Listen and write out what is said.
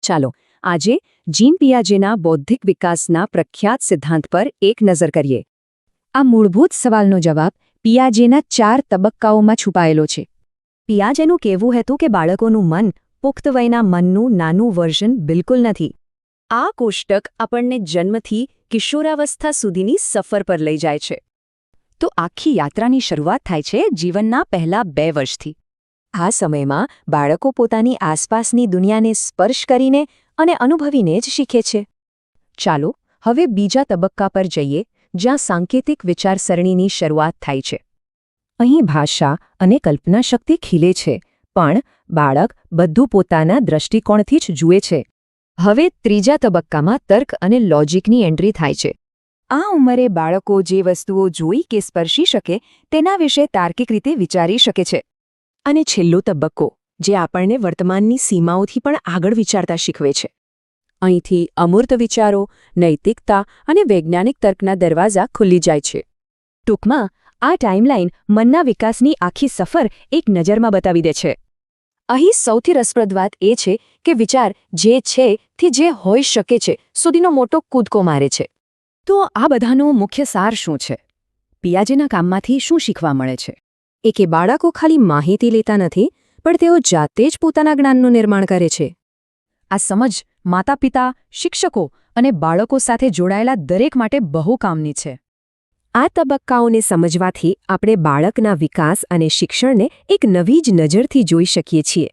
ચાલો આજે જીન પિયાજેના બૌદ્ધિક વિકાસના પ્રખ્યાત સિદ્ધાંત પર એક નજર કરીએ. આ મૂળભૂત સવાલનો જવાબ પિયાજેના 4 તબક્કાઓમાં છુપાયેલો છે. પિયાજેનું કહેવું હતું કે બાળકોનું મન પુખ્ત વયના મનનું નાનું વર્ઝન બિલકુલ નથી. આ કોષ્ટક આપણને જન્મથી કિશોરાવસ્થા સુધીની સફર પર લઈ જાય છે. તો આખી યાત્રાની શરૂઆત થાય છે જીવનના પહેલા 2 વર્ષથી. આ સમયમાં બાળકો પોતાની આસપાસની દુનિયાને સ્પર્શ કરીને અને અનુભવીને જ શીખે છે. ચાલો હવે બીજા તબક્કા પર જઈએ, જ્યાં સાંકેતિક વિચારસરણીની શરૂઆત થાય છે. અહીં ભાષા અને કલ્પનાશક્તિ ખીલે છે, પણ બાળક બધું પોતાના દૃષ્ટિકોણથી જ જુએ છે. હવે ત્રીજા તબક્કામાં તર્ક અને લોજિકની એન્ટ્રી થાય છે. આ ઉંમરે બાળકો જે વસ્તુઓ જોઈ કે સ્પર્શી શકે તેના વિશે તાર્કિક રીતે વિચારી શકે છે. અને છેલ્લો તબક્કો, જે આપણને વર્તમાનની સીમાઓથી પણ આગળ વિચારતા શીખવે છે. અહીંથી અમૂર્ત વિચારો, નૈતિકતા અને વૈજ્ઞાનિક તર્કના દરવાજા ખુલ્લી જાય છે. ટૂંકમાં આ ટાઈમલાઈન મનના વિકાસની આખી સફર એક નજરમાં બતાવી દે છે. અહીં સૌથી રસપ્રદ વાત એ છે કે વિચાર જે છે થી જે હોઈ શકે છે સુધીનો મોટો કૂદકો મારે છે. તો આ બધાનો મુખ્ય સાર શું છે? પિયાજેના કામમાંથી શું શીખવા મળે છે? કે બાળકો ખાલી માહિતી લેતા નથી, પણ તેઓ જાતે જ પોતાના જ્ઞાનનું નિર્માણ કરે છે. આ સમજ માતાપિતા, શિક્ષકો અને બાળકો સાથે જોડાયેલા દરેક માટે બહુ કામની છે. આ તબક્કાઓને સમજવાથી આપણે બાળકના વિકાસ અને શિક્ષણને એક નવી જ નજરથી જોઈ શકીએ છીએ.